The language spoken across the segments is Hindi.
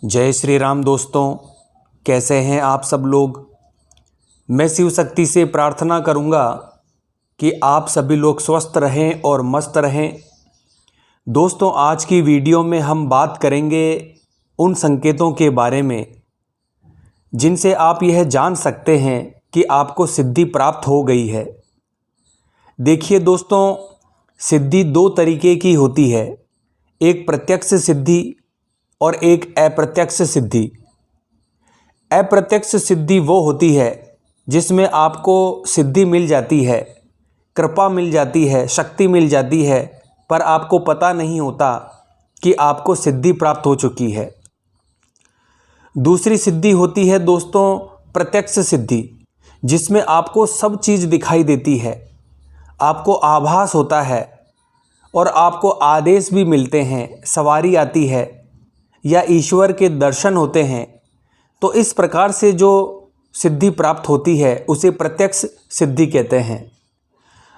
जय श्री राम दोस्तों, कैसे हैं आप सब लोग। मैं शिव शक्ति से प्रार्थना करूंगा कि आप सभी लोग स्वस्थ रहें और मस्त रहें। दोस्तों, आज की वीडियो में हम बात करेंगे उन संकेतों के बारे में जिनसे आप यह जान सकते हैं कि आपको सिद्धि प्राप्त हो गई है। देखिए दोस्तों, सिद्धि दो तरीके की होती है, एक प्रत्यक्ष सिद्धि और एक अप्रत्यक्ष सिद्धि। अप्रत्यक्ष सिद्धि वो होती है जिसमें आपको सिद्धि मिल जाती है, कृपा मिल जाती है, शक्ति मिल जाती है, पर आपको पता नहीं होता कि आपको सिद्धि प्राप्त हो चुकी है। दूसरी सिद्धि होती है दोस्तों प्रत्यक्ष सिद्धि, जिसमें आपको सब चीज़ दिखाई देती है, आपको आभास होता है और आपको आदेश भी मिलते हैं, सवारी आती है या ईश्वर के दर्शन होते हैं। तो इस प्रकार से जो सिद्धि प्राप्त होती है उसे प्रत्यक्ष सिद्धि कहते हैं।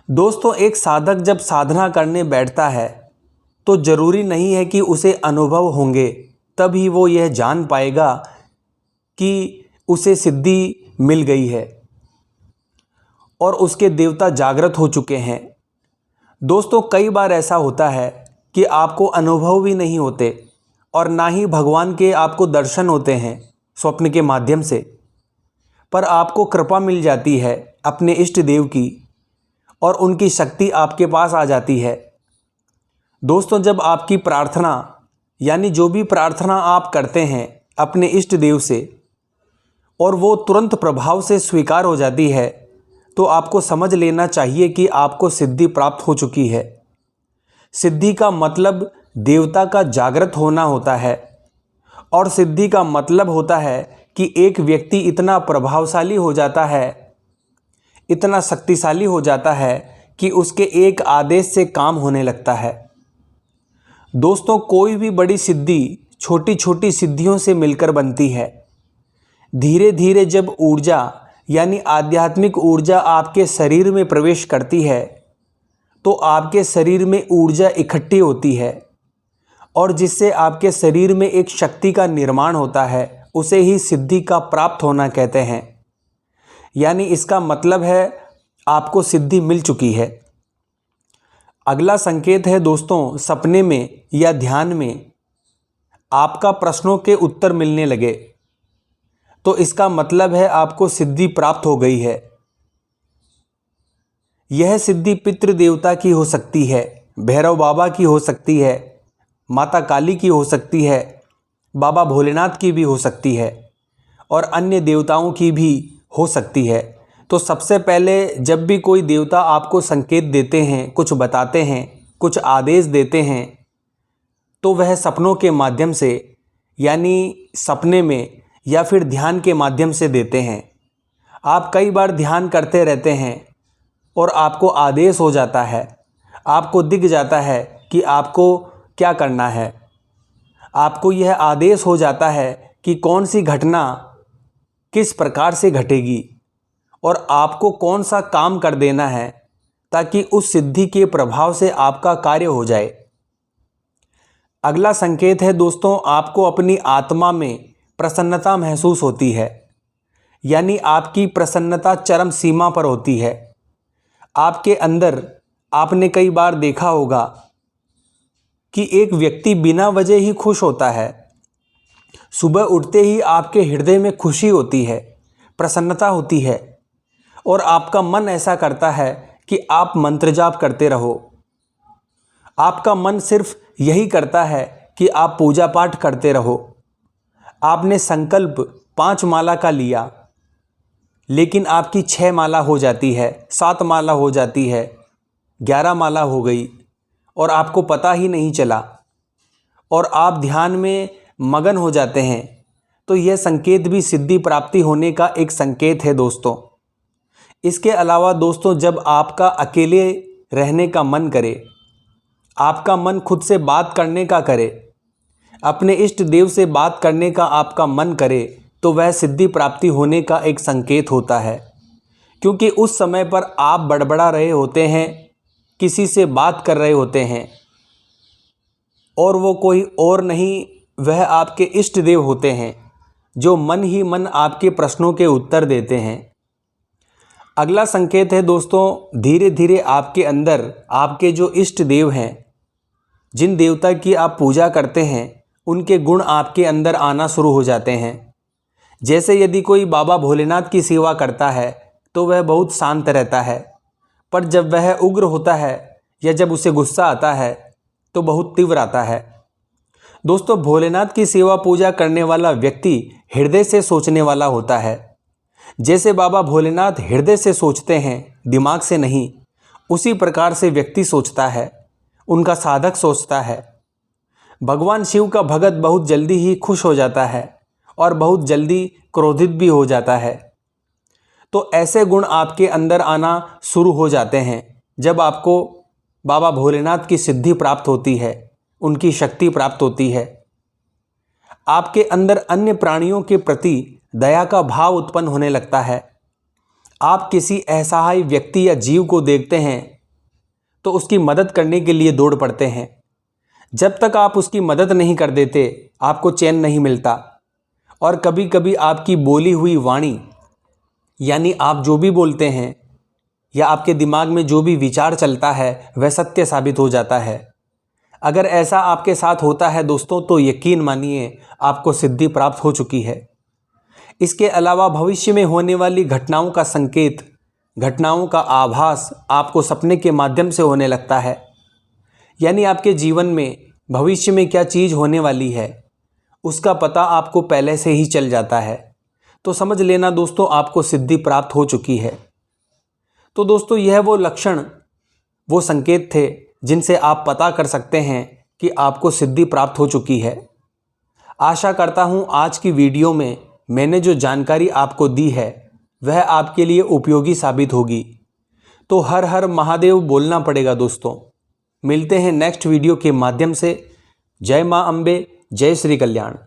दोस्तों, एक साधक जब साधना करने बैठता है तो ज़रूरी नहीं है कि उसे अनुभव होंगे, तभी वो यह जान पाएगा कि उसे सिद्धि मिल गई है और उसके देवता जागृत हो चुके हैं। दोस्तों, कई बार ऐसा होता है कि आपको अनुभव भी नहीं होते और ना ही भगवान के आपको दर्शन होते हैं स्वप्न के माध्यम से, पर आपको कृपा मिल जाती है अपने इष्ट देव की और उनकी शक्ति आपके पास आ जाती है। दोस्तों, जब आपकी प्रार्थना यानी जो भी प्रार्थना आप करते हैं अपने इष्ट देव से और वो तुरंत प्रभाव से स्वीकार हो जाती है, तो आपको समझ लेना चाहिए कि आपको सिद्धि प्राप्त हो चुकी है। सिद्धि का मतलब देवता का जागृत होना होता है और सिद्धि का मतलब होता है कि एक व्यक्ति इतना प्रभावशाली हो जाता है, इतना शक्तिशाली हो जाता है कि उसके एक आदेश से काम होने लगता है। दोस्तों, कोई भी बड़ी सिद्धि छोटी छोटी सिद्धियों से मिलकर बनती है। धीरे धीरे जब ऊर्जा यानी आध्यात्मिक ऊर्जा आपके शरीर में प्रवेश करती है तो आपके शरीर में ऊर्जा इकट्ठी होती है और जिससे आपके शरीर में एक शक्ति का निर्माण होता है, उसे ही सिद्धि का प्राप्त होना कहते हैं। यानी इसका मतलब है आपको सिद्धि मिल चुकी है। अगला संकेत है दोस्तों, सपने में या ध्यान में आपका प्रश्नों के उत्तर मिलने लगे, तो इसका मतलब है आपको सिद्धि प्राप्त हो गई है। यह सिद्धि पितृ देवता की हो सकती है, भैरव बाबा की हो सकती है, माता काली की हो सकती है, बाबा भोलेनाथ की भी हो सकती है और अन्य देवताओं की भी हो सकती है। तो सबसे पहले जब भी कोई देवता आपको संकेत देते हैं, कुछ बताते हैं, कुछ आदेश देते हैं, तो वह सपनों के माध्यम से यानी सपने में या फिर ध्यान के माध्यम से देते हैं। आप कई बार ध्यान करते रहते हैं और आपको आदेश हो जाता है, आपको दिख जाता है कि आपको क्या करना है, आपको यह आदेश हो जाता है कि कौन सी घटना किस प्रकार से घटेगी और आपको कौन सा काम कर देना है ताकि उस सिद्धि के प्रभाव से आपका कार्य हो जाए। अगला संकेत है दोस्तों, आपको अपनी आत्मा में प्रसन्नता महसूस होती है, यानी आपकी प्रसन्नता चरम सीमा पर होती है। आपके अंदर आपने कई बार देखा होगा कि एक व्यक्ति बिना वजह ही खुश होता है। सुबह उठते ही आपके हृदय में खुशी होती है, प्रसन्नता होती है और आपका मन ऐसा करता है कि आप मंत्र जाप करते रहो। आपका मन सिर्फ यही करता है कि आप पूजा पाठ करते रहो। आपने संकल्प 5 माला का लिया, लेकिन आपकी 6 माला हो जाती है, 7 माला हो जाती है, 11 माला हो गई और आपको पता ही नहीं चला और आप ध्यान में मगन हो जाते हैं। तो यह संकेत भी सिद्धि प्राप्ति होने का एक संकेत है दोस्तों। इसके अलावा दोस्तों, जब आपका अकेले रहने का मन करे, आपका मन खुद से बात करने का करे, अपने इष्ट देव से बात करने का आपका मन करे, तो वह सिद्धि प्राप्ति होने का एक संकेत होता है। क्योंकि उस समय पर आप बड़बड़ा रहे होते हैं, किसी से बात कर रहे होते हैं और वो कोई और नहीं वह आपके इष्ट देव होते हैं, जो मन ही मन आपके प्रश्नों के उत्तर देते हैं। अगला संकेत है दोस्तों, धीरे धीरे आपके अंदर आपके जो इष्ट देव हैं, जिन देवता की आप पूजा करते हैं, उनके गुण आपके अंदर आना शुरू हो जाते हैं। जैसे यदि कोई बाबा भोलेनाथ की सेवा करता है तो वह बहुत शांत रहता है, पर जब वह उग्र होता है या जब उसे गुस्सा आता है तो बहुत तीव्र आता है। दोस्तों, भोलेनाथ की सेवा पूजा करने वाला व्यक्ति हृदय से सोचने वाला होता है। जैसे बाबा भोलेनाथ हृदय से सोचते हैं, दिमाग से नहीं, उसी प्रकार से व्यक्ति सोचता है, उनका साधक सोचता है। भगवान शिव का भगत बहुत जल्दी ही खुश हो जाता है और बहुत जल्दी क्रोधित भी हो जाता है। तो ऐसे गुण आपके अंदर आना शुरू हो जाते हैं जब आपको बाबा भोलेनाथ की सिद्धि प्राप्त होती है, उनकी शक्ति प्राप्त होती है। आपके अंदर अन्य प्राणियों के प्रति दया का भाव उत्पन्न होने लगता है। आप किसी असहाय व्यक्ति या जीव को देखते हैं तो उसकी मदद करने के लिए दौड़ पड़ते हैं। जब तक आप उसकी मदद नहीं कर देते, आपको चैन नहीं मिलता। और कभी कभी आपकी बोली हुई वाणी, यानी आप जो भी बोलते हैं या आपके दिमाग में जो भी विचार चलता है, वह सत्य साबित हो जाता है। अगर ऐसा आपके साथ होता है दोस्तों, तो यकीन मानिए आपको सिद्धि प्राप्त हो चुकी है। इसके अलावा भविष्य में होने वाली घटनाओं का संकेत, घटनाओं का आभास आपको सपने के माध्यम से होने लगता है। यानी आपके जीवन में भविष्य में क्या चीज़ होने वाली है, उसका पता आपको पहले से ही चल जाता है। तो समझ लेना दोस्तों, आपको सिद्धि प्राप्त हो चुकी है। तो दोस्तों, यह वो लक्षण, वो संकेत थे जिनसे आप पता कर सकते हैं कि आपको सिद्धि प्राप्त हो चुकी है। आशा करता हूँ आज की वीडियो में मैंने जो जानकारी आपको दी है वह आपके लिए उपयोगी साबित होगी। तो हर हर महादेव बोलना पड़ेगा दोस्तों। मिलते हैं नेक्स्ट वीडियो के माध्यम से। जय मां अम्बे, जय श्री कल्याण।